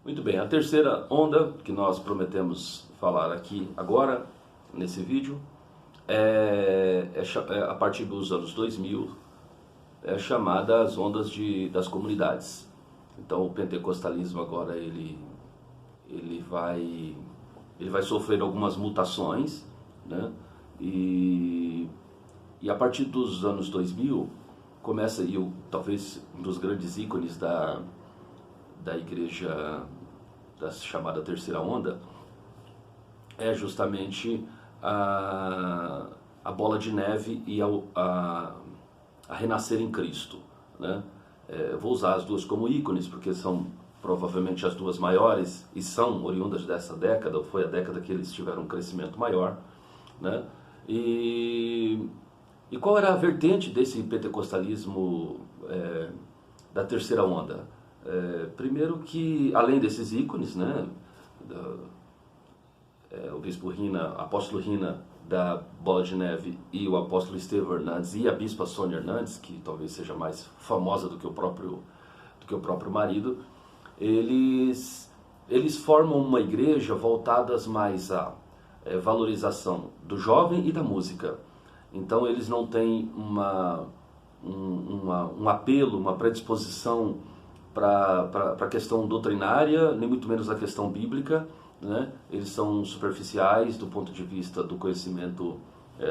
Muito bem, a terceira onda que nós prometemos falar aqui agora, nesse vídeo, a partir dos anos 2000, é chamada as ondas das comunidades. Então o pentecostalismo agora ele vai sofrer algumas mutações, né? E a partir dos anos 2000 começa aí talvez um dos grandes ícones da igreja da chamada terceira onda é justamente a bola de neve e a renascer em Cristo, né? Vou usar as duas como ícones porque são provavelmente as duas maiores e são oriundas dessa década, foi a década que eles tiveram um crescimento maior, né? E qual era a vertente desse pentecostalismo da terceira onda? Primeiro que, além desses ícones, né, o bispo Rina, apóstolo Rina da Bola de Neve e o apóstolo Estevão Hernandes e a bispa Sônia Hernandes, que talvez seja mais famosa do que o próprio marido, eles formam uma igreja voltadas mais à valorização do jovem e da música. Então eles não têm um apelo, uma predisposição para a questão doutrinária, nem muito menos a questão bíblica, né? Eles são superficiais do ponto de vista do conhecimento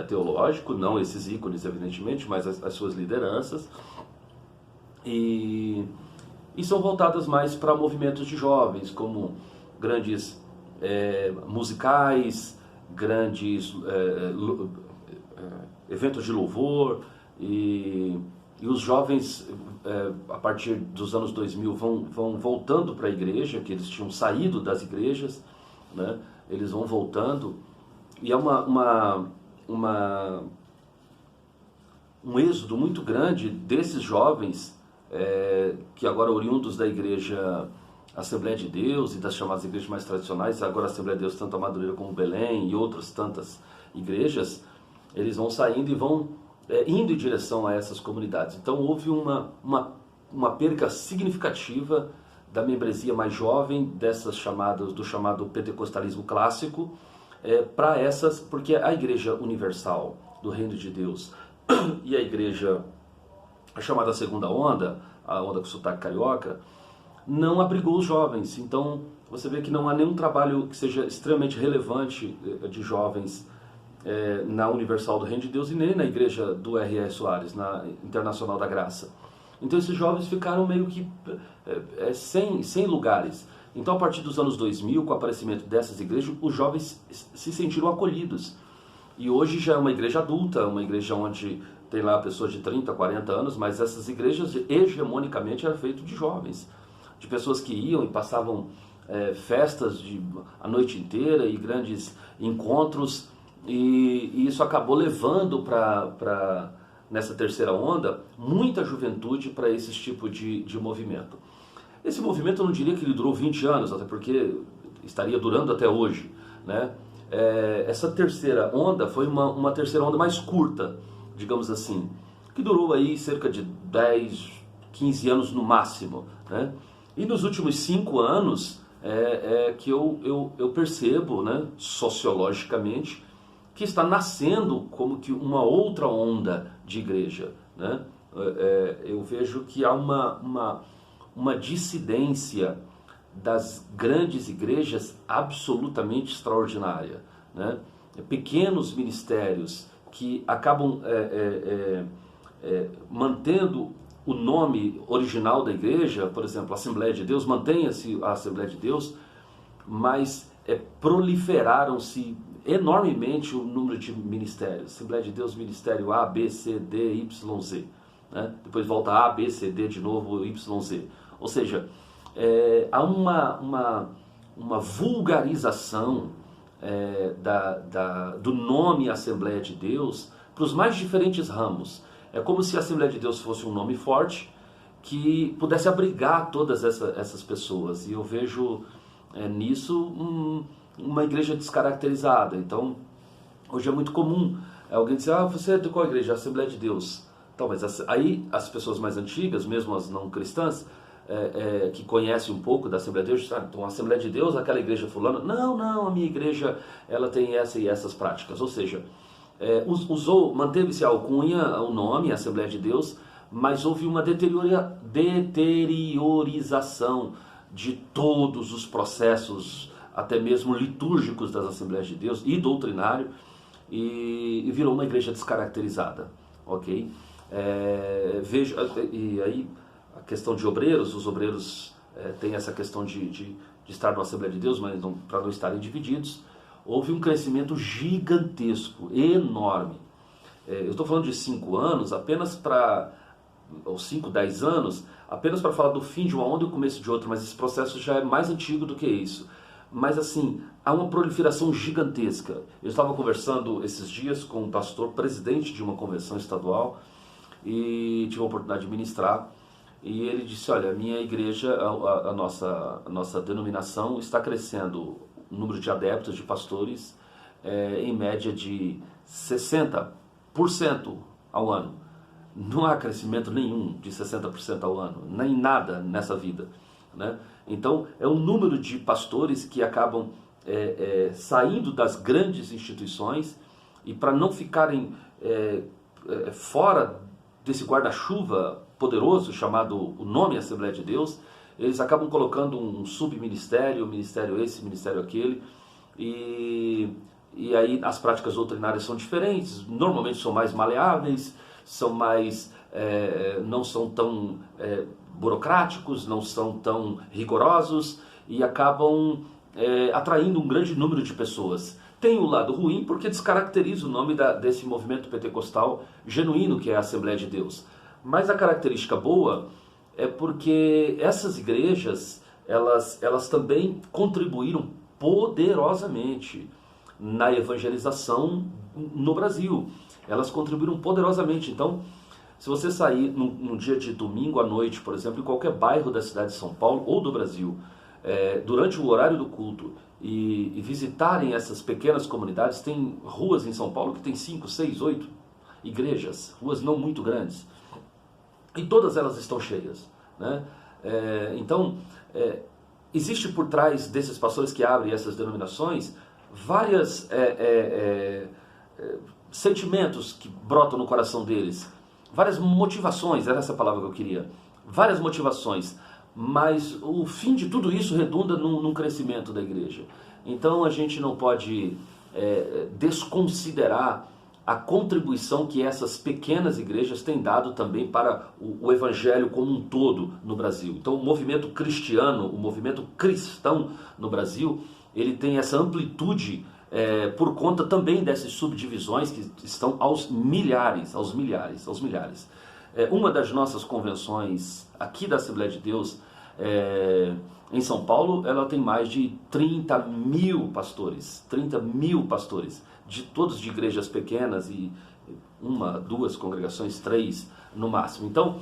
teológico, não esses ícones evidentemente, mas as suas lideranças, e são voltadas mais para movimentos de jovens, como grandes musicais, grandes eventos de louvor, e os jovens, a partir dos anos 2000, vão voltando para a igreja, que eles tinham saído das igrejas, né? Eles vão voltando, e é um êxodo muito grande desses jovens, que agora oriundos da igreja Assembleia de Deus e das chamadas igrejas mais tradicionais, agora a Assembleia de Deus, tanto a Madureira como Belém e outras tantas igrejas, eles vão saindo e vão indo em direção a essas comunidades. Então houve uma perca significativa da membresia mais jovem dessas chamadas, do chamado pentecostalismo clássico, para essas, porque a Igreja Universal do Reino de Deus e a igreja chamada segunda onda, a onda com sotaque carioca, não abrigou os jovens. Então você vê que não há nenhum trabalho que seja extremamente relevante de jovens na Universal do Reino de Deus e nem na igreja do R.R. Soares, na Internacional da Graça. Então esses jovens ficaram meio que sem lugares. Então a partir dos anos 2000, com o aparecimento dessas igrejas, os jovens se sentiram acolhidos. E hoje já é uma igreja adulta, uma igreja onde tem lá pessoas de 30, 40 anos, mas essas igrejas hegemonicamente eram feitas de jovens, de pessoas que iam e passavam festas a noite inteira e grandes encontros, e isso acabou levando nessa terceira onda muita juventude para esse tipo de movimento. Esse movimento eu não diria que ele durou 20 anos, até porque estaria durando até hoje, né? Essa terceira onda foi uma terceira onda mais curta, digamos assim, que durou aí cerca de 10, 15 anos no máximo, né? E nos últimos 5 anos que eu percebo, né, sociologicamente, que está nascendo como que uma outra onda de igreja, né? Eu vejo que há uma dissidência das grandes igrejas absolutamente extraordinária, né? Pequenos ministérios que acabam mantendo o nome original da igreja, por exemplo, a Assembleia de Deus, mantenha-se a Assembleia de Deus, mas proliferaram-se enormemente o número de ministérios. Assembleia de Deus, ministério A, B, C, D, Y, Z, né? Depois volta A, B, C, D de novo, Y, Z. Ou seja, há uma vulgarização do nome Assembleia de Deus para os mais diferentes ramos. É como se a Assembleia de Deus fosse um nome forte que pudesse abrigar todas essas pessoas. E eu vejo nisso uma igreja descaracterizada. Então, hoje é muito comum alguém dizer: você é de qual igreja? Assembleia de Deus. Talvez aí as pessoas mais antigas, mesmo as não cristãs, que conhece um pouco da Assembleia de Deus, então a Assembleia de Deus, aquela igreja fulana, não, a minha igreja ela tem essa e essas práticas, ou seja, manteve-se a alcunha, o nome, Assembleia de Deus, mas houve uma deteriorização de todos os processos, até mesmo litúrgicos das Assembleias de Deus e doutrinário, e virou uma igreja descaracterizada, ok? Veja, e aí a questão de obreiros, os obreiros têm essa questão de estar na Assembleia de Deus, mas para não estarem divididos. Houve um crescimento gigantesco, enorme. Eu estou falando de 5 anos, apenas para, ou 5, 10 anos, apenas para falar do fim de uma onda e o começo de outra, mas esse processo já é mais antigo do que isso. Mas assim, há uma proliferação gigantesca. Eu estava conversando esses dias com um pastor, presidente de uma convenção estadual, e tive a oportunidade de ministrar, e ele disse, olha, a minha igreja, a nossa denominação está crescendo, o número de adeptos, de pastores, em média de 60% ao ano. Não há crescimento nenhum de 60% ao ano, nem nada nessa vida, né? Então, é um número de pastores que acabam saindo das grandes instituições e para não ficarem fora desse guarda-chuva poderoso chamado o nome Assembleia de Deus, eles acabam colocando um subministério, ministério esse, ministério aquele, e aí as práticas doutrinárias são diferentes, normalmente são mais maleáveis, são mais, não são tão burocráticos, não são tão rigorosos e acabam atraindo um grande número de pessoas. Tem o lado ruim porque descaracteriza o nome desse movimento pentecostal genuíno que é a Assembleia de Deus. Mas a característica boa é porque essas igrejas, elas também contribuíram poderosamente na evangelização no Brasil. Elas contribuíram poderosamente. Então, se você sair num dia de domingo à noite, por exemplo, em qualquer bairro da cidade de São Paulo ou do Brasil, durante o horário do culto, e visitarem essas pequenas comunidades, tem ruas em São Paulo que tem 5, 6, 8 igrejas, ruas não muito grandes, e todas elas estão cheias, né? Então, existe por trás desses pastores que abrem essas denominações vários sentimentos que brotam no coração deles, várias motivações, era essa palavra que eu queria, várias motivações, mas o fim de tudo isso redunda num crescimento da igreja. Então a gente não pode desconsiderar a contribuição que essas pequenas igrejas têm dado também para o evangelho como um todo no Brasil. Então o movimento cristiano, o movimento cristão no Brasil, ele tem essa amplitude por conta também dessas subdivisões que estão aos milhares. Uma das nossas convenções aqui da Assembleia de Deus, em São Paulo, ela tem mais de 30 mil pastores, todos de igrejas pequenas e 1, 2 congregações, 3 no máximo. Então,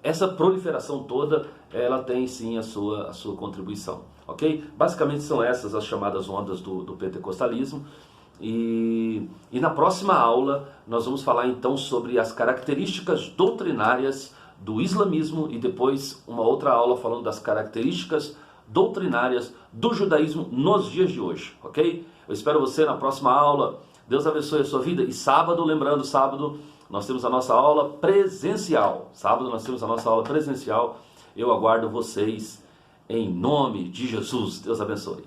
essa proliferação toda, ela tem sim a sua contribuição, ok? Basicamente são essas as chamadas ondas do pentecostalismo. E na próxima aula nós vamos falar então sobre as características doutrinárias do islamismo e depois uma outra aula falando das características doutrinárias do judaísmo nos dias de hoje, ok? Eu espero você na próxima aula. Deus abençoe a sua vida. E sábado, lembrando, sábado nós temos a nossa aula presencial. Eu aguardo vocês em nome de Jesus. Deus abençoe.